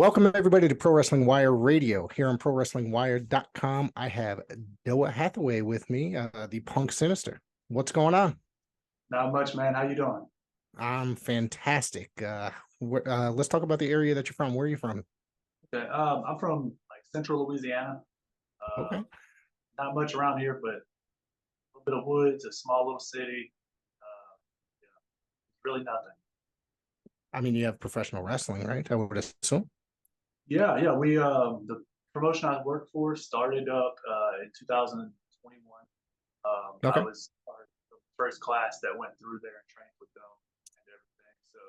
Welcome everybody to Pro Wrestling Wire Radio. Here on ProWrestlingWire.com, I have Doha Hathaway with me, the Punk Synister. What's going on? Not much, man. How you doing? I'm fantastic. Let's talk about the area that you're from. Where are you from? Okay, I'm from like central Louisiana. Okay. Not much around here, but a little bit of woods, a small little city. Yeah, really nothing. I mean, you have professional wrestling, right? I would assume. Yeah. We the promotion I worked for started up in 2021. I Okay. was part of the first class that went through there and trained with them and everything. So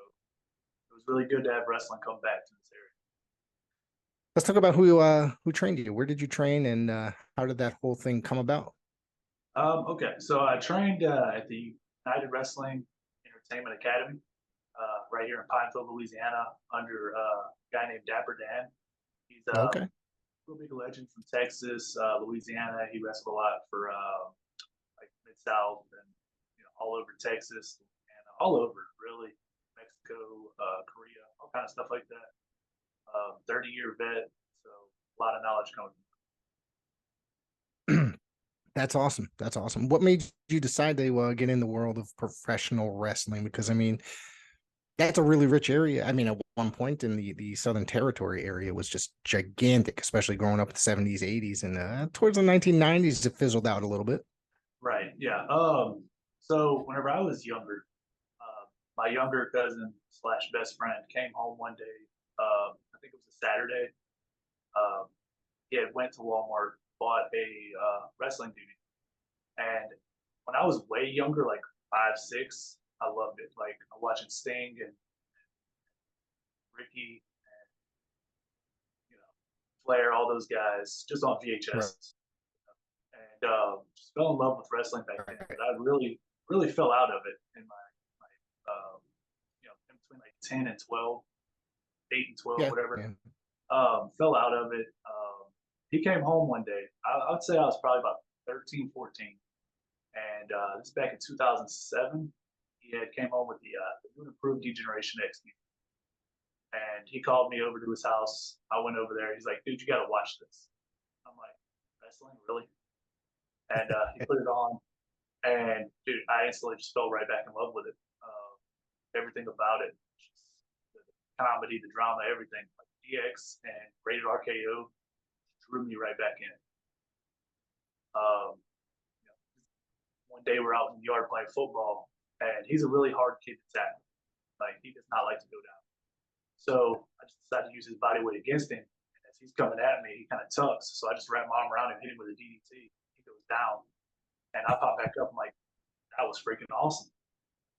it was really good to have wrestling come back to this area. Let's talk about who trained you. Where did you train, and how did that whole thing come about? Okay, so I trained at the United Wrestling Entertainment Academy right here in Pineville, Louisiana, under a guy named Dapper Dan. He's a Okay. real big legend from Texas, Louisiana. He wrestled a lot for like Mid South and all over Texas and all over really Mexico, Korea, all kind of stuff like that. 30-year vet, so a lot of knowledge coming. That's awesome. That's awesome. What made you decide to get in the world of professional wrestling? Because I mean, that's a really rich area. I mean, at one point in the Southern Territory area was just gigantic, especially growing up in the 70s, 80s, and towards the 1990s, it fizzled out a little bit. Right. Yeah. So whenever I was younger, my younger cousin slash best friend came home one day. I think it was a Saturday. Um, he had went to Walmart, bought a wrestling duty, and when I was way younger, like 5, 6, I loved it. Like watching Sting and Ricky and Flair, all those guys, just on Right. VHS, and just fell in love with wrestling back then. Right. But I really fell out of it in my in between like 10 and 12, 8 and 12, Yeah. whatever. Yeah. Fell out of it. He came home one day. I would say I was probably about 13, 14. And this is back in 2007. He had came home with the new and improved Degeneration X. And he called me over to his house. I went over there. He's like, dude, you got to watch this. I'm like, wrestling? Really? And he put it on. And dude, I instantly just fell right back in love with it. Everything about it, just the comedy, the drama, everything. Like DX and Rated RKO drew me right back in. Um, One day we're out in the yard playing football, and he's a really hard kid to tackle. Like he does not like to go down. So I just decided to use his body weight against him. And as he's coming at me, he kind of tucks. So I just wrap my arm around him, hit him with a DDT. He goes down, and I pop back up. I'm like, that was freaking awesome.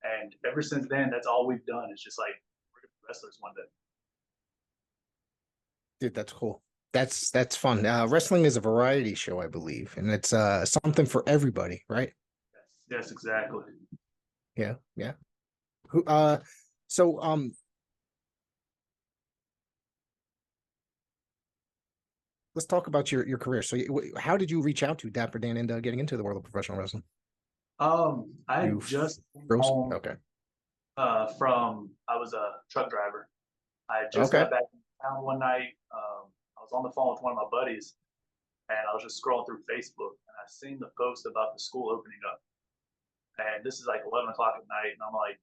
And ever since then, that's all we've done. It's just like we're gonna be wrestlers one day. Dude, that's cool. That's fun. Wrestling is a variety show, I believe, and it's something for everybody, right? Yes, exactly. Yeah. Yeah. Who so let's talk about your career. So, how did you reach out to Dapper Dan and getting into the world of professional wrestling? I You just came froze? home Okay. from I was a truck driver. I just Okay. got back in town one night. I was on the phone with one of my buddies, and I was just scrolling through Facebook, and I seen the post about the school opening up. And this is like 11 o'clock at night, and I'm like,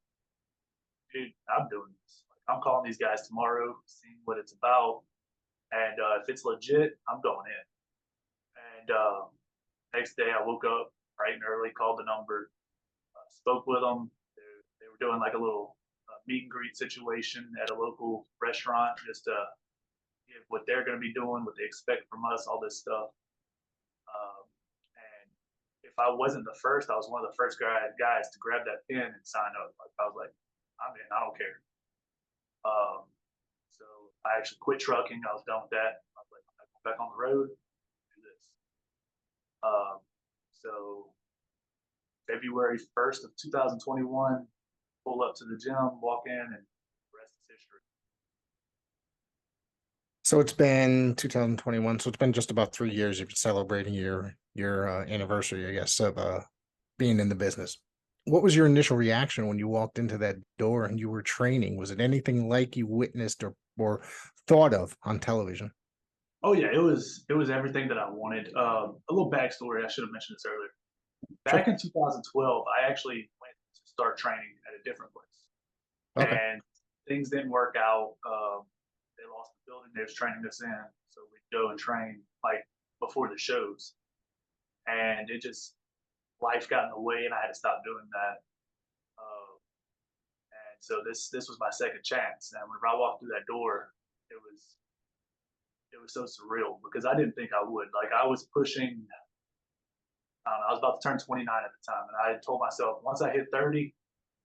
dude, I'm doing this. Like, I'm calling these guys tomorrow, seeing what it's about, and if it's legit, I'm going in. And next day, I woke up bright and early, called the number, spoke with them. They were doing like a little meet and greet situation at a local restaurant, just to give what they're going to be doing, what they expect from us, all this stuff. And if I wasn't the first, I was one of the first guys to grab that pin and sign up. Like I was like, I'm in, I don't care. Um, so I actually quit trucking. I was done with that. I was like, I'm going back on the road, do this. So February 1st of 2021, pull up to the gym, walk in, and the rest is history. So it's been 2021. So it's been just about 3 years. You've been celebrating your anniversary, I guess, of being in the business. What was your initial reaction when you walked into that door and you were training? Was it anything like you witnessed or thought of on television? Oh yeah, it was everything that I wanted. A little backstory. I should have mentioned this earlier. Sure. Back in 2012, I actually went to start training at a different place, Okay. and things didn't work out. They lost the building they was training us in, so we'd go and train like before the shows, and it just life got in the way, and I had to stop doing that. Uh, and so this was my second chance, and whenever I walked through that door, it was it was so surreal because I didn't think I would. Like I was pushing. I was about to turn 29 at the time, and I had told myself once I hit 30,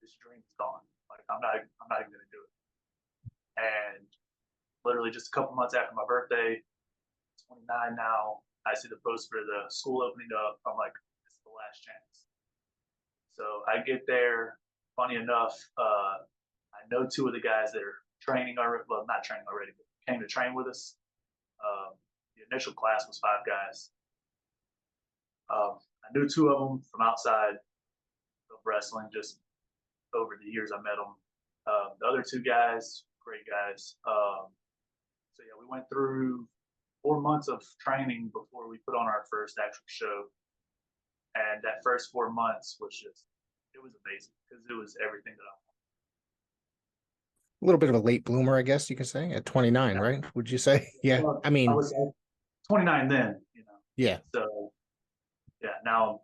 this dream is gone. Like I'm not even going to do it. And literally just a couple months after my birthday, 29 now, I see the post for the school opening up. I'm like, this is the last chance. So I get there. Funny enough, I know two of the guys that are training already. Well, not training already, but came to train with us. The initial class was 5 guys. I knew two of them from outside of wrestling. Just over the years, I met them. The other two guys, great guys. So yeah, we went through 4 months of training before we put on our first actual show. And that first 4 months was just, it was amazing because it was everything that I A little bit of a late bloomer, I guess you could say, at 29, wanted. right? Would you say? Yeah. Well, I I mean, was 29 then, yeah, So yeah, now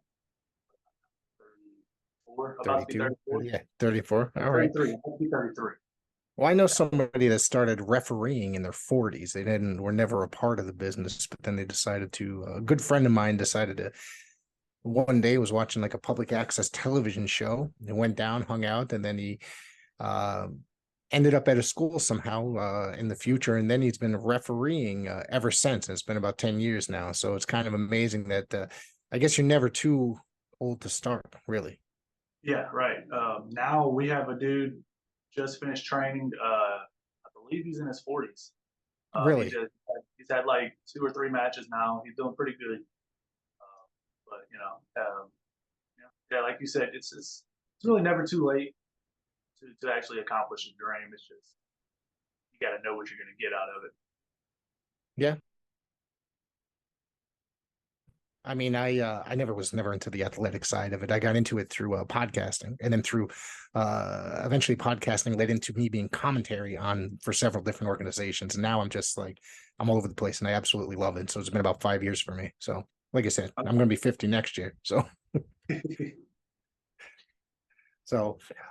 I'm 34, about to be 32. 34. Yeah, 34. All right. 33, I'm going to be 33. Well, I know somebody that started refereeing in their 40s. They didn't were never a part of the business, but then they decided to. A good friend of mine decided to one day was watching like a public access television show and went down, hung out, and then he uh, ended up at a school somehow in the future, and then he's been refereeing ever since. And it's been about 10 years now, so it's kind of amazing that I guess you're never too old to start, really. Yeah, right. Now we have a dude just finished training. I believe he's in his 40s. Really. He's had like 2 or 3 matches now. He's doing pretty good. But yeah, like you said, it's really never too late to actually accomplish a dream. It's just you got to know what you're going to get out of it. Yeah. I mean, I never was never into the athletic side of it. I got into it through podcasting, and then through eventually podcasting led into me being commentary on for several different organizations. And now I'm just like I'm all over the place, and I absolutely love it. So it's been about 5 years for me. So, like I said, I'm going to be 50 next year. So,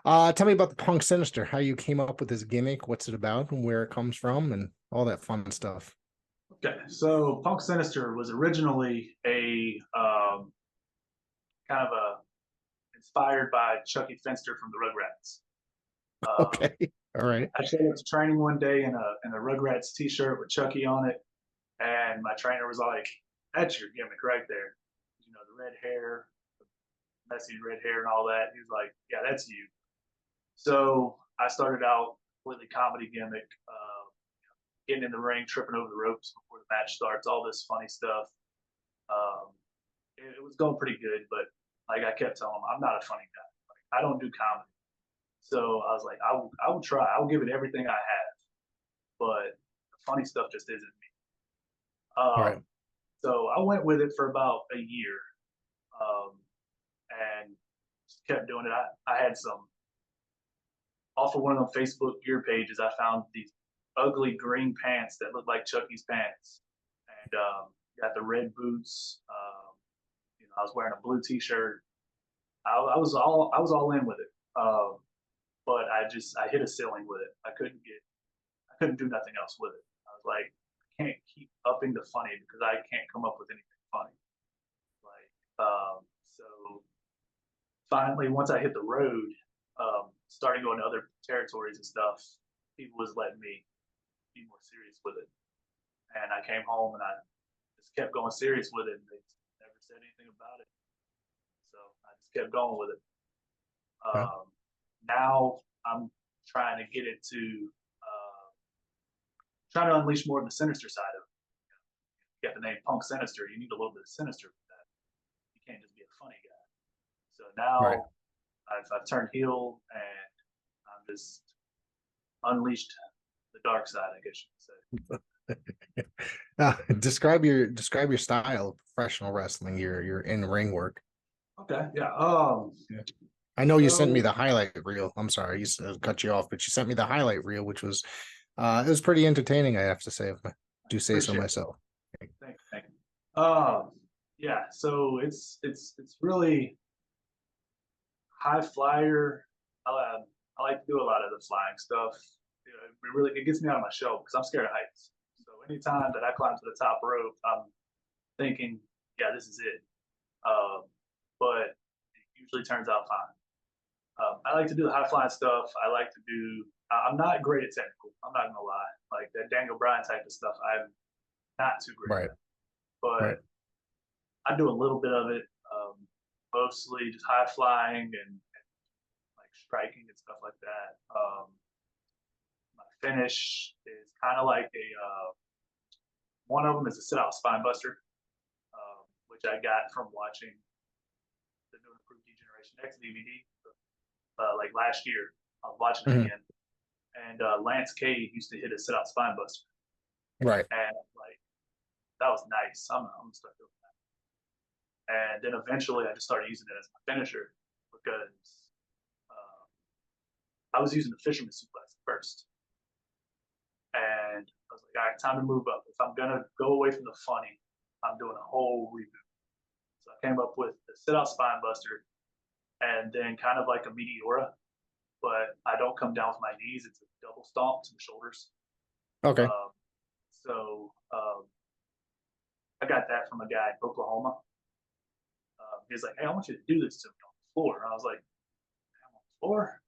tell me about the Punk Sinister. How you came up with this gimmick? What's it about, and where it comes from, and all that fun stuff. Okay, so Punk Sinister was originally a kind of a inspired by Chucky Finster from the Rugrats. Okay, all right. I showed up to training one day in a Rugrats T-shirt with Chucky on it, and my trainer was like, "That's your gimmick right there. The red hair, the messy red hair, and all that." He was like, "Yeah, that's you." So I started out completely comedy gimmick, getting in the ring, tripping over the ropes before the match starts, all this funny stuff. Um, it was going pretty good, but like I kept telling him, I'm not a funny guy. Like, I don't do comedy. So I was like, I will try. I will give it everything I have, but the funny stuff just isn't me. All right. So I went with it for about a year, um, and just kept doing it. I had some off of one of them Facebook gear pages. I found these ugly green pants that looked like Chucky's pants, and got the red boots. I was wearing a blue T-shirt. I was all in with it. But I hit a ceiling with it. I couldn't do nothing else with it. I was like, I can't keep upping the funny because I can't come up with anything funny. So finally, once I hit the road, starting going to other territories and stuff, people was letting me be more serious with it. And I came home and I just kept going serious with it. And they never said anything about it. So I just kept going with it. Okay. Now I'm trying to get it to trying to unleash more of the sinister side of it. You got the name Punk Sinister. You need a little bit of sinister for that. You can't just be a funny guy. So Right. now I've turned heel, and I'm just unleashed the dark side, I guess you could say. Describe your style of professional wrestling, your in ring work. Okay, yeah. Yeah. I know you sent me So the highlight reel. I'm sorry, cut you off, but you sent me the highlight reel, which was it was pretty entertaining, I have to say, if I do say so appreciate it. myself. Thank you. Yeah. So it's really high flyer. I like to do a lot of the flying stuff. You know, it gets me out of my shell because I'm scared of heights. So anytime that I climb to the top rope, I'm thinking, yeah, this is it. Um, but it usually turns out fine. I like to do the high flying stuff. I like to do. I'm not great at technical. I'm not gonna lie. Like that Daniel Bryan type of stuff, I'm not too great Right, at. right. But I do a little bit of it. Mostly just high flying and like striking and stuff like that. My finish is kind of like a one of them is a sit out spine buster, which I got from watching the new improved Generation X DVD like last year. I was watching it Mhm. again, and Lance Cade used to hit a sit out spine buster, Right. and like that was nice. I'm start doing that, and then eventually I just started using it as my finisher because uh, I was using the fisherman suplex first, and I was like, all right, time to move up. If I'm gonna go away from the funny, I'm doing a whole reboot. So I came up with the sit out spine buster, and then kind of like a meteora, but I don't come down with my knees. It's a double stomp to the shoulders. Okay. Um, so I got that from a guy in Oklahoma. He was like, "Hey, I want you to do this to me on the floor." And I was like, "On the floor?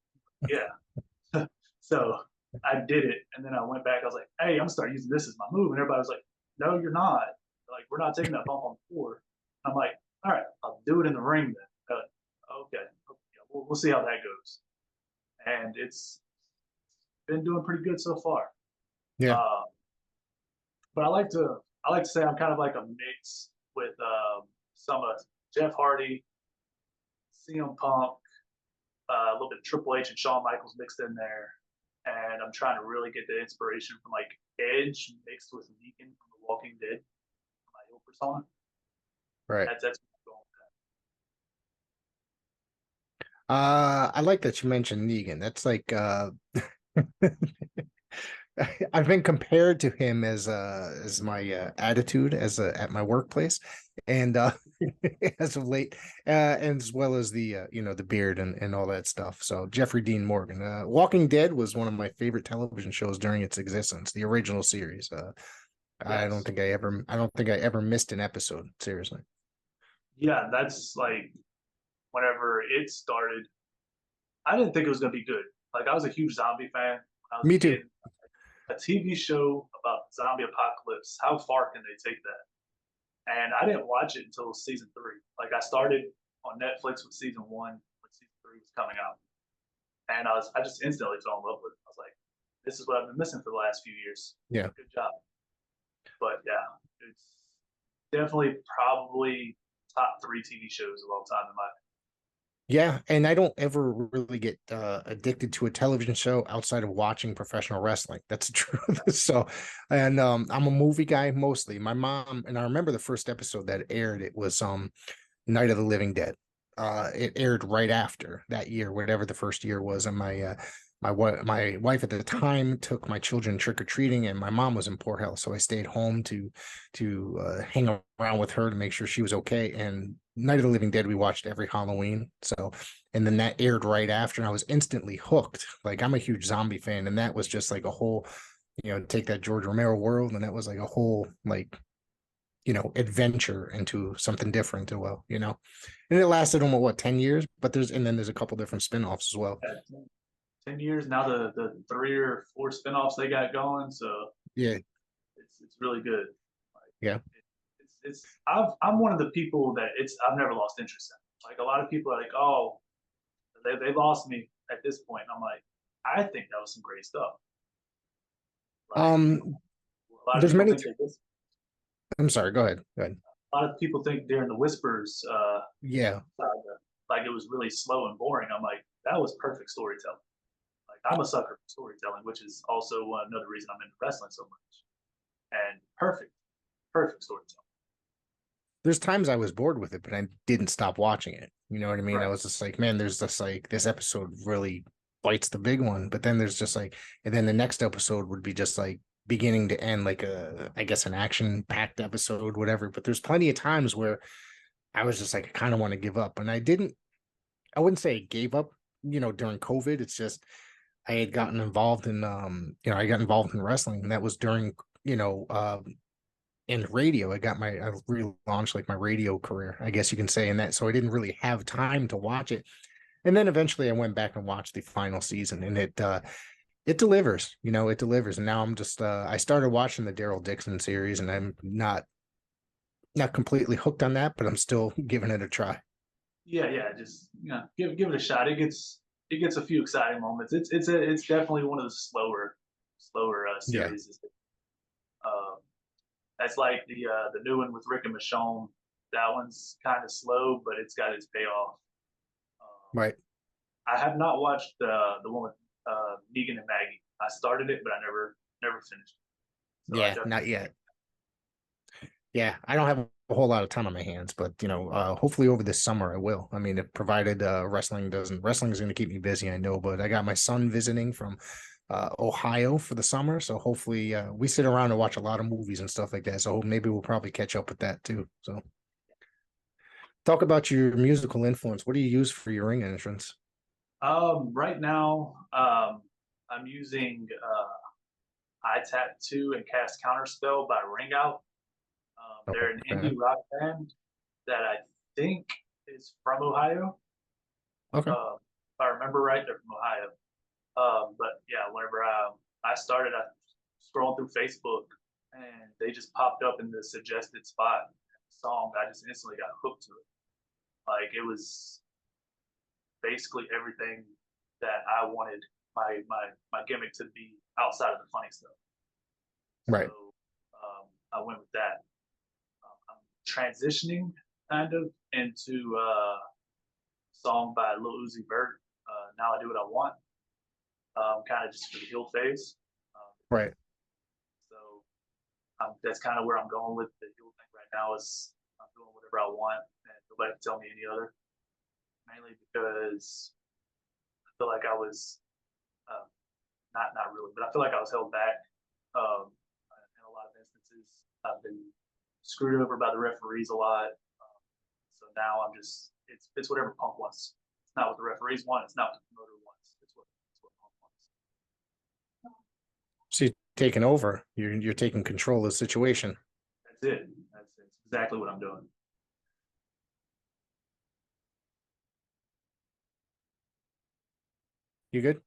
Yeah." So I did it, and then I went back. I was like, "Hey, I'm gonna start using this as my move," and everybody was like, "No, you're not. Like, we're not taking that bump on the floor." I'm like, "All right, I'll do it in the ring then." Okay, yeah, we'll see how that goes. And it's been doing pretty good so far. Yeah. Uh, but I like to say I'm kind of like a mix with some of Jeff Hardy, CM Punk, a little bit of Triple H and Shawn Michaels mixed in there, and I'm trying to really get the inspiration from like Edge mixed with Negan from The Walking Dead, my heel persona. Right. That's what I'm going I like that you mentioned Negan. That's like I've been compared to him as my attitude at my workplace, and as of late, and as well as the the beard and all that stuff. So Jeffrey Dean Morgan, Walking Dead was one of my favorite television shows during its existence, the original series. with. Yes, I don't think I ever missed an episode. Seriously, yeah, that's like whenever it started, I didn't think it was gonna be good. Like I was a huge zombie fan when I was a me too. kid. A TV show about zombie apocalypse. How far can they take that? And I didn't watch it until season three. Like I started on Netflix with season one when season three was coming out, and I just instantly fell in love with it. I was like, this is what I've been missing for the last few years. Yeah. Good job. But yeah, it's definitely probably top three TV shows of all time in my opinion. Yeah, and I don't ever really get addicted to a television show outside of watching professional wrestling. That's the truth. So, and I'm a movie guy mostly. My mom and I remember the first episode that aired. It was Night of the Living Dead. It aired right after that year, whatever the first year was, and my wife at the time took my children trick or treating, and my mom was in poor health, so I stayed home to hang around with her to make sure she was okay. And Night of the Living Dead we watched every Halloween. So, and then that aired right after, and I was instantly hooked. Like I'm a huge zombie fan, and that was just like a whole, take that George Romero world, and that was like a whole like adventure into something different as well, and it lasted almost what 10 years, but there's a couple different spin-offs as well. Yeah, 10 years now. The three or four spinoffs they got going, so Yeah. it's really good. Like Yeah. I'm one of the people that I've never lost interest in. Like a lot of people are like, oh, they lost me at this point. And I'm like, I think that was some great stuff. Like um a lot of there's people many think that this. I'm sorry, go ahead. A lot of people think during the Whispers Yeah. saga, like it it was really slow and boring. I'm like, that was perfect storytelling. Like I'm a sucker for storytelling, which is also another reason I'm into wrestling so much. And perfect storytelling. There's times I was bored with it, but I didn't stop watching it. You know what I mean? I Right. was just like, man, there's just like this episode really bites the big one, but then there's just like, and then the next episode would be just like beginning to end, like a, I guess, an action packed episode, whatever. But there's plenty of times where I was just like, I kind of want to give up, and I wouldn't say I gave up, during COVID. It's just I had gotten involved in, I got involved in wrestling, and that was during, you know, in radio. I relaunched like my radio career, I guess you can say, in that. So I didn't really have time to watch it. And then eventually I went back and watched the final season, and it delivers, it delivers. And now I'm just I started watching the Daryl Dixon series, and I'm not completely hooked on that, but I'm still giving it a try. Yeah, yeah. Just give it a shot. It gets a few exciting moments. It's definitely one of the slower Yeah. series. Um, that's like the new one with Rick and Michonne. That one's kind of slow, but it's got its payoff. Um, Right. I have not watched the one with Negan and Maggie. I started it, but I never finished. So I Yeah, definitely not yet. Yeah, I don't have a whole lot of time on my hands, but hopefully over this summer I will. I mean, if provided wrestling is going to keep me busy, I know, but I got my son visiting from Ohio for the summer, so hopefully we sit around and watch a lot of movies and stuff like that. So maybe we'll probably catch up with that too. So talk about your musical influence. What do you use for your ring entrance? right now, I'm using I Tattoo and Cast Counterspell by Ring Out. They're an Okay. indie rock band that I think is from Ohio. Okay. If I remember right, they're from Ohio. But yeah, whenever I started, I scrolling through Facebook and they just popped up in the suggested spot. Song, I just instantly got hooked to it. Like it was basically everything that I wanted my gimmick to be outside of the funny stuff. Right. So I went with that. I'm transitioning kind of into a song by Lil Uzi Vert. Now I do what I want. Kind of just for the heel phase. Right. So that's kind of where I'm going with the heel thing right now. Is I'm doing whatever I want, and nobody can tell me any other. Mainly because I feel like I was uh, not really, but I feel like I was held back in a lot of instances. I've been screwed over by the referees a lot. So now I'm just it's whatever Punk wants. It's not what the referees want. It's not what the promoter wants. It's what Punk wants. So you're taking over. You're taking control of the situation. That's it. That's exactly what I'm doing. You good?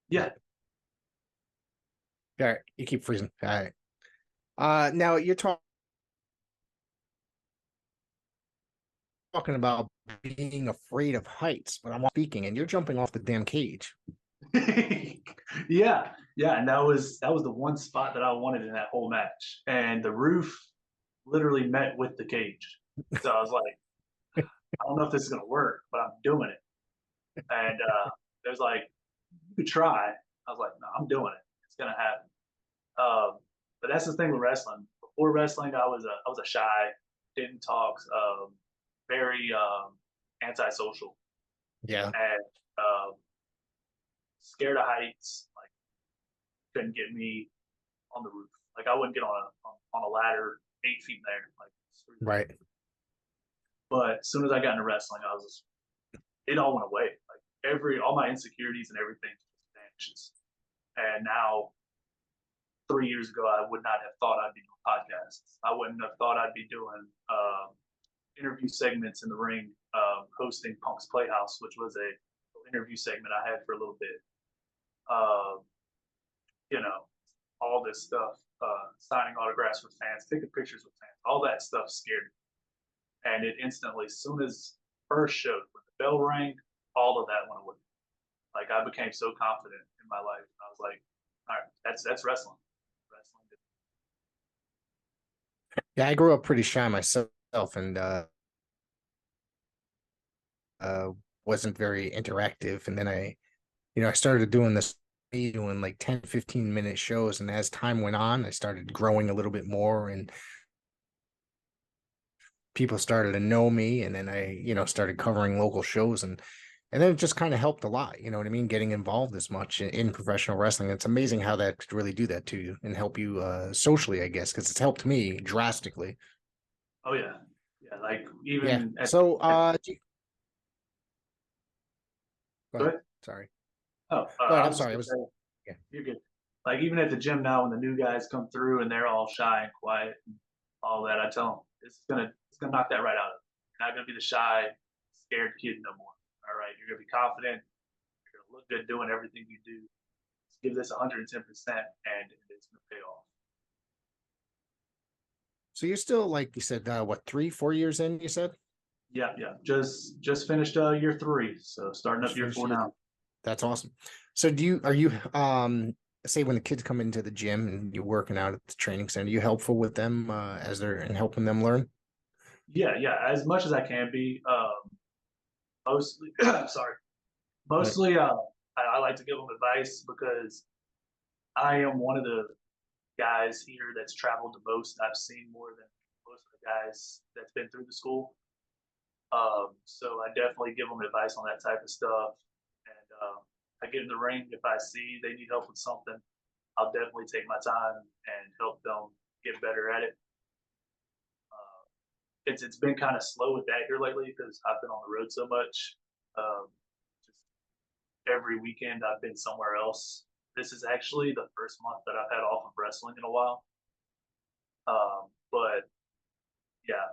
Yeah. All right. You keep freezing. All right. Now you're talking about being afraid of heights, but I'm speaking, and you're jumping off the damn cage. Yeah, yeah, and that was the one spot that I wanted in that whole match, and the roof literally met with the cage. So I was like, I don't know if this is gonna work, but I'm doing it. And there's like, you could try. I was like, no, I'm doing it. It's gonna happen. But that's the thing with wrestling. Before wrestling, I was a shy, didn't talk, very antisocial, Yeah. and um, scared of heights. Like couldn't get me on the roof. Like I wouldn't get on a ladder 8 feet in there. Like screw that. Right. But as soon as I got into wrestling, I was just, it all went away. Like all my insecurities and everything just vanishes. And now 3 years ago, I would not have thought I'd be doing podcasts. I wouldn't have thought I'd be doing interview segments in the ring, hosting Punk's Playhouse, which was a interview segment I had for a little bit. Um, you know, all this stuff, signing autographs with fans, taking pictures with fans, all that stuff scared me. And it instantly, as soon as first showed, when the bell rang, all of that went away. Like I became so confident in my life. I was like, all right, that's wrestling. Wrestling. Yeah, I grew up pretty shy myself, and wasn't very interactive. And then I started doing this, doing like 10, 15-minute shows. And as time went on, I started growing a little bit more, and people started to know me. And then I started covering local shows, and then it just kind of helped a lot. You know what I mean? Getting involved this much in professional wrestling. It's amazing how that could really do that to you and help you socially, I guess, because it's helped me drastically. Oh yeah, yeah. Like Yeah. even So, at go go ahead. ahead. Sorry. Oh, Go ahead. I I'm was just sorry. I gonna was, say yeah. you're good. Like even at the gym now, when the new guys come through and they're all shy and quiet and all that, I tell them it's gonna knock that right out of them. You're not gonna be the shy, scared kid no more. All right, you're gonna be confident. You're gonna look good doing everything you do. Just give this 110%, and it's gonna pay off. So you're still, like you said, what, 3, 4 years in, you said? Yeah, yeah. Just finished year three, so starting up Just year finished four year. now. That's awesome. So are you, say when the kids come into the gym and you're working out at the training center, you helpful with them, as they're and helping them learn? Yeah, yeah. As much as I can be. Mostly, sorry. Yeah. Mostly, I like to give them advice because I am one of the guys here that's traveled the most. I've seen more than most of the guys that's been through the school. So I definitely give them advice on that type of stuff. And I get in the ring if I see they need help with something. I'll definitely take my time and help them get better at it. Uh, it's been kind of slow with that here lately because I've been on the road so much. Just every weekend I've been somewhere else. This is actually the first month that I've had off of wrestling in a while. But yeah,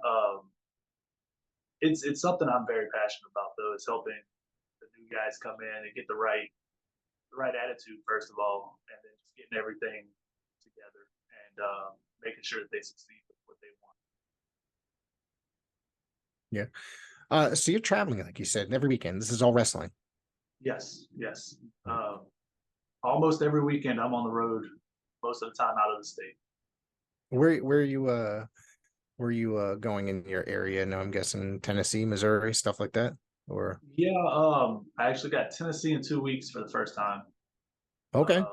it's something I'm very passionate about though. It's helping the new guys come in and get the right attitude first of all, and then just getting everything together and making sure that they succeed with what they want. Yeah. So you're traveling, like you said, every weekend. This is all wrestling. Yes, yes. Yeah. Almost every weekend I'm on the road, most of the time out of the state. Where are you going in your area? No, I'm guessing Tennessee, Missouri, stuff like that. Or Yeah, I actually got Tennessee in 2 weeks for the first time. okay. Uh,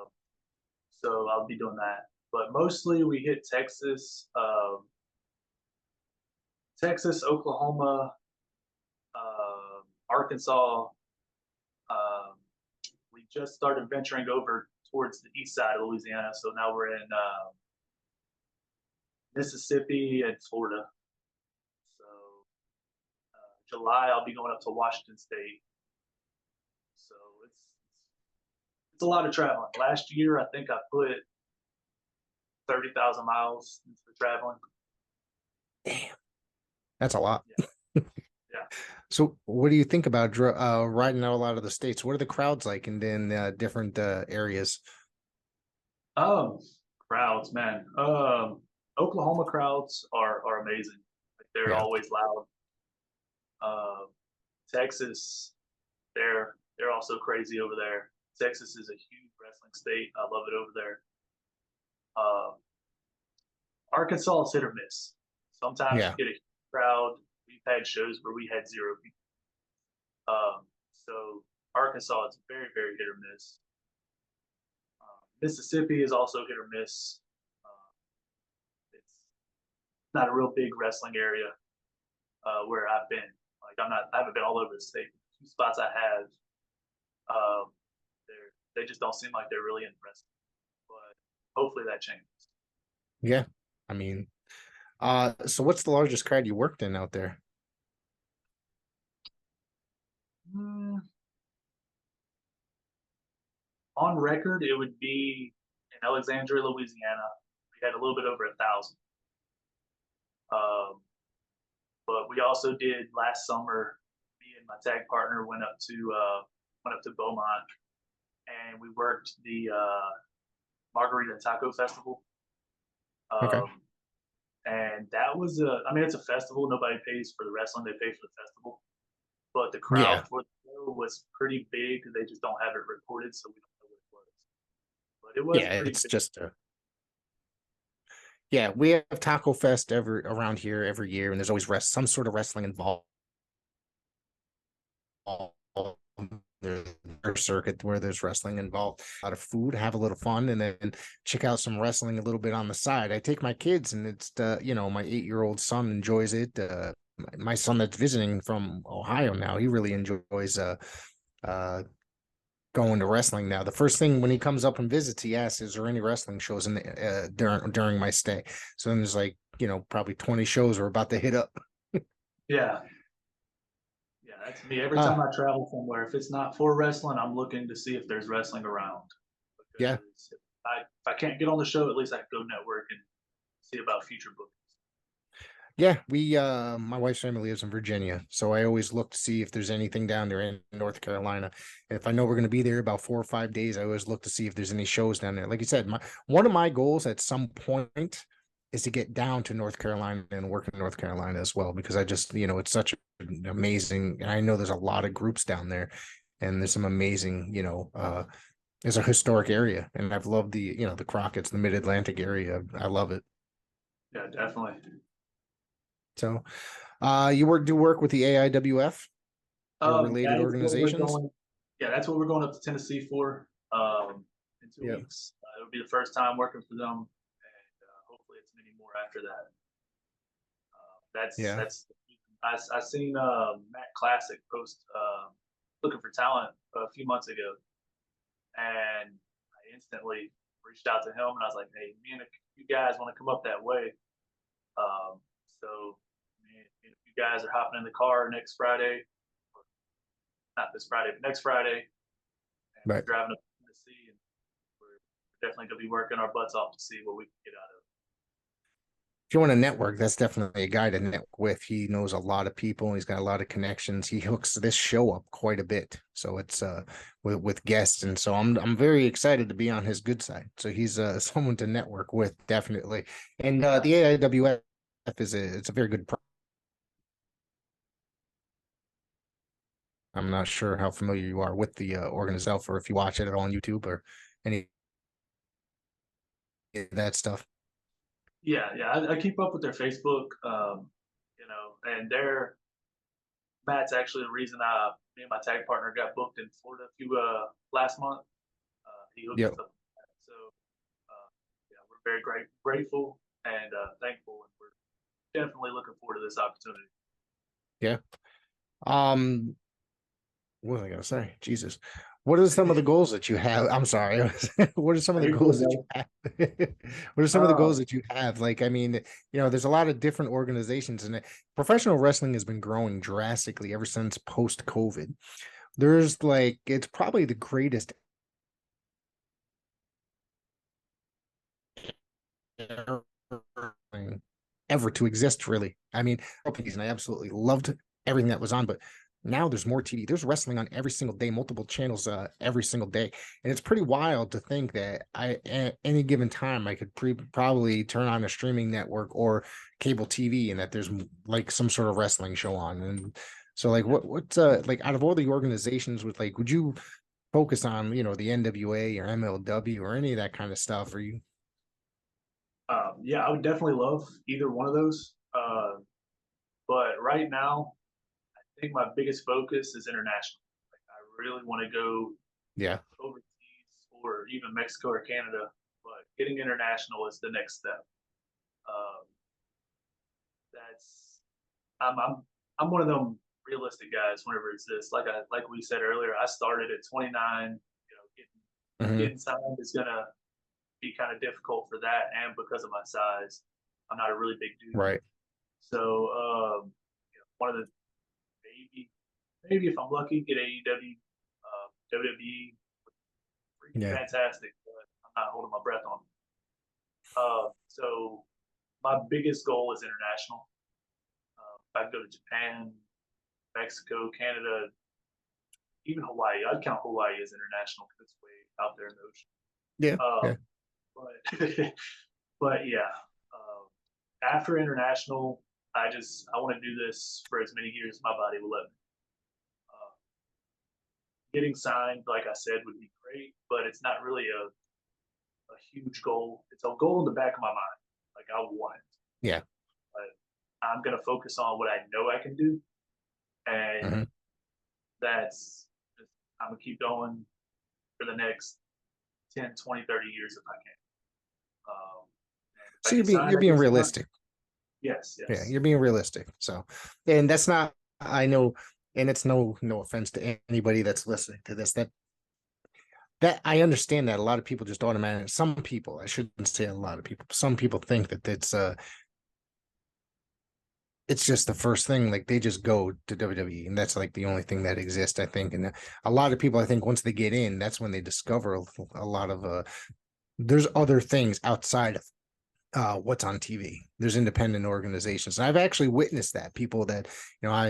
so I'll be doing that. But mostly we hit Texas, Oklahoma, Arkansas. Um, we just started venturing over towards the east side of Louisiana, so now we're in Mississippi and Florida. So July I'll be going up to Washington State. So it's a lot of traveling. Last year I think I put 30,000 miles into the traveling. Damn, that's a lot. Yeah, yeah. So what do you think about riding out a lot of the states? What are the crowds like in different areas? Um, Crowds, man. Oklahoma crowds are amazing. Like they're Yeah. always loud. Um, Texas, they're also crazy over there. Texas is a huge wrestling state. I love it over there. Um, Arkansas is hit or miss. Sometimes Yeah. you get a crowd. We've had shows where we had zero people. So Arkansas is very very hit or miss. Mississippi is also hit or miss. It's not a real big wrestling area where I've been. Like I haven't been all over the state. The two spots I have, um, they just don't seem like they're really interested. But hopefully that changes. Yeah. I mean, so what's the largest crowd you worked in out there? Mm, on record, it would be in Alexandria, Louisiana. We had a little bit over 1,000. Um, but we also did last summer. Me and my tag partner went up to Beaumont and we worked the Margarita Taco Festival. Okay. Um, and that was I mean, it's a festival. Nobody pays for the wrestling; they pay for the festival. But the crowd Yeah. for the show was pretty big. They just don't have it recorded, so we don't know what it was. But it was Yeah. pretty It's big. just yeah. We have Taco Fest around here every year, and there's always some sort of wrestling involved. There's a circuit where there's wrestling involved. A lot of food, have a little fun, and then check out some wrestling a little bit on the side. I take my kids, and it's my 8-year-old son enjoys it. My son that's visiting from Ohio now, he really enjoys uh going to wrestling now. The first thing when he comes up and visits, he asks, "Is there any wrestling shows in the during my stay?" So then there's like probably 20 shows we're about to hit up. Yeah, yeah, that's me. Every Uh time I travel somewhere, if it's not for wrestling, I'm looking to see if there's wrestling around. yeah, Because if I can't get on the show, at least I can go network and see about future bookings. yeah. We my wife's family lives in Virginia, so I always look to see if there's anything down there in North Carolina. If I know we're going to be there about 4 or 5 days, I always look to see if there's any shows down there. Like you said, one of my goals at some point is to get down to North Carolina and work in North Carolina as well, because I just it's such an amazing, and I know there's a lot of groups down there, and there's some amazing it's a historic area, and I've loved the Crockett's, the Mid-Atlantic area. I love it. Yeah, definitely. So you do work with the AIWF or related That is what we're organizations? going. Yeah, that's what we're going up to Tennessee for in two Yeah. weeks. It'll be the first time working for them, and hopefully it's many more after that. Yeah. That's I seen Matt Classic post looking for talent a few months ago, and I instantly reached out to him and I was like, "Hey, me and a few guys want to come up that way. So if you guys are hopping in the car next Friday, or not this Friday, but next Friday, and we're Right. driving up to Tennessee, and we're definitely going to be working our butts off to see what we can get out of it." If you want to network, that's definitely a guy to network with. He knows a lot of people. He's got a lot of connections. He hooks this show up quite a bit. So it's with guests. And so I'm very excited to be on his good side. So he's someone to network with, definitely. And Yeah, the AIWF it's a very good I'm not sure how familiar you are with the organization, or if you watch it at all on YouTube or any of that stuff. yeah. I keep up with their Facebook, and they're Matt's actually the reason me and my tag partner got booked in Florida last month. He hooked Yep. us up with that. So yeah, we're very grateful and thankful, and we're definitely looking forward to this opportunity. Yeah. Um, what was I gonna say? Jesus. What are some of the goals that you have? I'm sorry. What are some of Are the you good, goals that you brother? have? What are some of the Um, goals that you have? Like, I mean, there's a lot of different organizations, and professional wrestling has been growing drastically ever since post COVID. There's like, it's probably the greatest ever to exist, really. I mean, and I absolutely loved everything that was on, but now there's more TV. There's wrestling on every single day, multiple channels every single day. And it's pretty wild to think that at any given time I could probably turn on a streaming network or cable TV and that there's like some sort of wrestling show on. And so like what's like out of all the organizations, with like, would you focus on, the NWA or MLW or any of that kind of stuff? Or you yeah, I would definitely love either one of those. But right now, I think my biggest focus is international. Like, I really want to go yeah, overseas or even Mexico or Canada, but getting international is the next step. Um, that's I'm I'm I'm one of them realistic guys. Whenever it's this, like we said earlier, I started at 29. hmm Getting signed is gonna be kind of difficult for that, and because of my size, I'm not a really big dude. right. So one of the maybe if I'm lucky, get AEW, WWE, freaking Yeah. fantastic. But I'm not holding my breath on it. So my biggest goal is international. I'd go to Japan, Mexico, Canada, even Hawaii. I'd count Hawaii as international because it's way out there in the ocean. Yeah. Yeah. But but yeah, after international, I want to do this for as many years as my body will let me. Uh, Getting signed, like I said, would be great, but it's not really a huge goal. It's a goal in the back of my mind. Like, I want it, Yeah. but I'm gonna focus on what I know I can do, and hmm that's I'm gonna keep going for the next 10, 20, 30 years if I can. And if I So get signed, you're I being get signed. realistic. Yes, Yeah, yes. you're being realistic. So, and that's not, I know, and it's no offense to anybody that's listening to this, that I understand that a lot of people just automatically, some people, I shouldn't say a lot of people, some people think that it's just the first thing, like they just go to WWE and that's like the only thing that exists, I think. And a lot of people, I think, once they get in, that's when they discover a lot of there's other things outside of what's on TV. There's independent organizations. And I've actually witnessed that. People that, I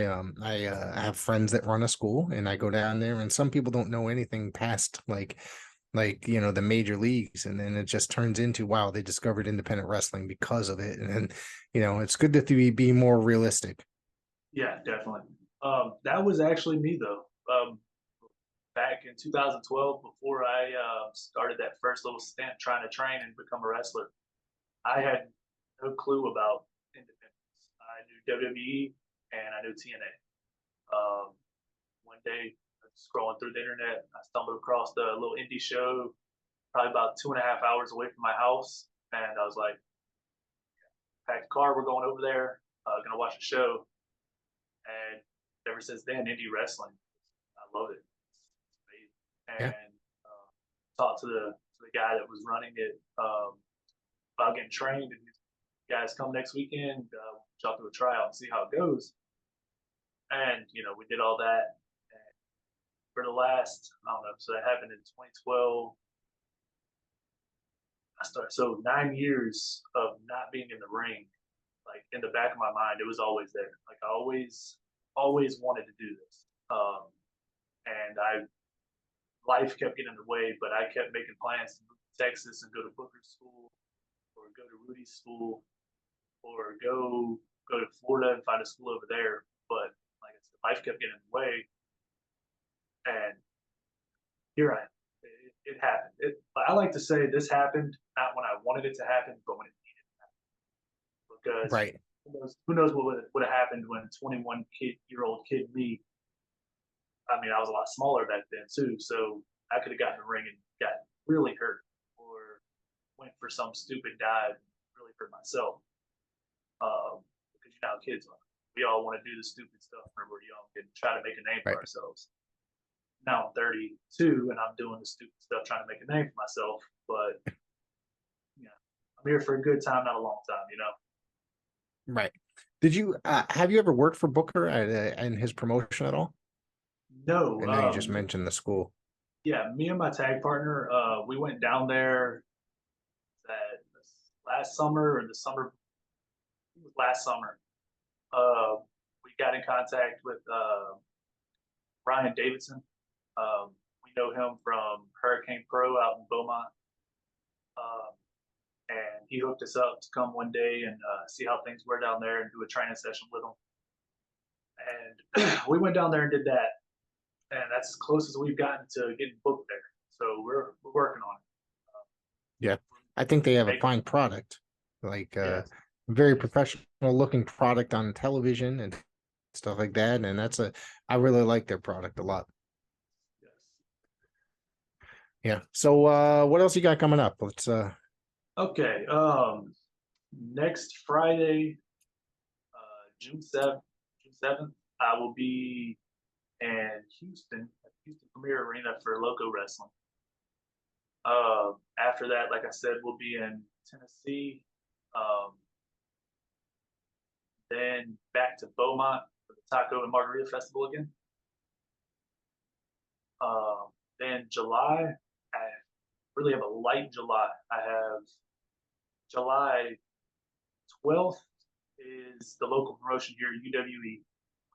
have friends that run a school and I go down there and some people don't know anything past the major leagues, and then it just turns into, wow, they discovered independent wrestling because of it. And then, it's good to be more realistic. Yeah, definitely. That was actually me though. Back in 2012, before I started that first little stint trying to train and become a wrestler, I had no clue about independence. I knew WWE and I knew TNA. One day, scrolling through the internet, I stumbled across the little indie show, probably about 2.5 hours away from my house, and I was like, "Packed the car, we're going over there, gonna watch the show." And ever since then, indie wrestling, I love it. It's amazing. Yeah. And talked to the guy that was running it about getting trained, and guys come next weekend, jump to a tryout and see how it goes. And we did all that. And for the last, I don't know, so that happened in 2012. I started, so 9 years of not being in the ring, like in the back of my mind, it was always there. Like I always wanted to do this. And life kept getting in the way, but I kept making plans to move to Texas and go to Booker's school, or go to Rudy's school, or go to Florida and find a school over there. But like I said, life kept getting in the way, and here I am. It happened. I like to say this happened not when I wanted it to happen, but when it needed to happen. Because Right. who knows what would have happened when 21-year-old kid me. I mean, I was a lot smaller back then too, so I could have gotten in the ring and got really hurt, or went for some stupid dive and really hurt myself. Because how kids are. We all want to do the stupid stuff when we're young and try to make a name for Right. ourselves. Now I'm 32 and I'm doing the stupid stuff trying to make a name for myself. But I'm here for a good time, not a long time. Right. Did you have you ever worked for Booker and his promotion at all? No, I know you just mentioned the school. yeah, me and my tag partner, we went down there that last summer or the summer, it was last summer. Uh, we got in contact with Ryan Davidson. We know him from Hurricane Pro out in Beaumont. Um, and he hooked us up to come one day and see how things were down there and do a training session with him. And we went down there and did that, and that's as close as we've gotten to getting booked there. So we're working on it. Yeah. I think they have a Make, fine product, like yeah, very professional looking product on television and stuff like that. And I really like their product a lot. yes. Yeah. So what else you got coming up? Let's Okay. Next Friday, June 7th, I will be in Houston at Houston Premier Arena for Loco Wrestling. After that, like I said, we'll be in Tennessee. Um, then back to Beaumont for the Taco and Margarita Festival again. Then July, I really have a light July. I have July 12th is the local promotion here at UWE. We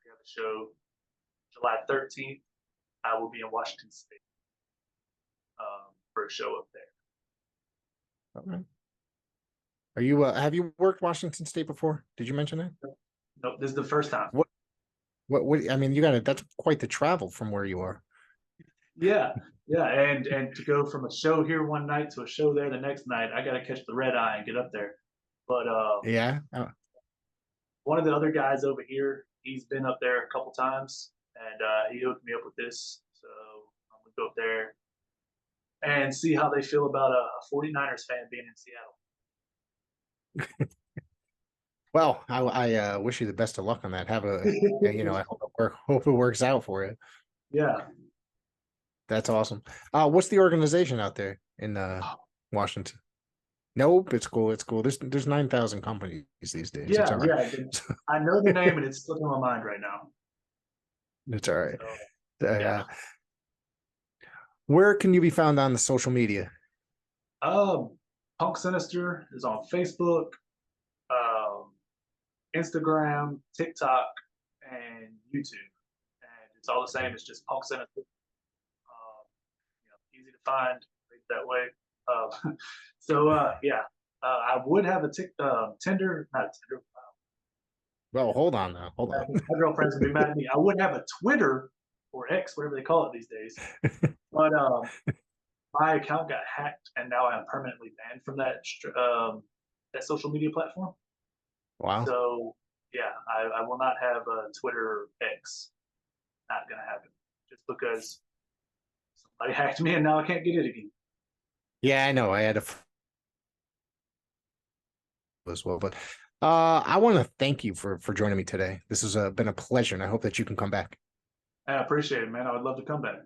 have a show. July 13th, I will be in Washington State for a show up there. okay. Are you have you worked Washington State before? Did you mention that? Nope, this is the first time. What I mean, you got that's quite the travel from where you are. Yeah, yeah, and to go from a show here one night to a show there the next night, I got to catch the red eye and get up there. But Yeah. one of the other guys over here, he's been up there a couple times, and he hooked me up with this. So I'm gonna go up there and see how they feel about a 49ers fan being in Seattle. Well, I wish you the best of luck on that. Have a, I hope it works out for you. Yeah. That's awesome. What's the organization out there in Washington? Nope, it's cool. It's cool. There's 9,000 companies these days. It's Yeah, all right. yeah. I know the name and it's slipping my mind right now. It's all right. Yeah. Where can you be found on the social media? Punk Synister is on Facebook, um, Instagram, TikTok, and YouTube. And it's all the same. It's just Punk Synister. Easy to find that way. Yeah, I would have a Tinder, not a Tinder. Well, hold on now. Hold on. My girlfriend's gonna be mad at me. I would have a Twitter or X, whatever they call it these days. But my account got hacked, and now I'm permanently banned from that social media platform. Wow. So yeah, I will not have a Twitter or X. Not gonna happen, just because somebody hacked me, and now I can't get it again. Yeah, I know. I had as well, but I want to thank you for joining me today. This has been a pleasure, and I hope that you can come back. I appreciate it, man. I would love to come back.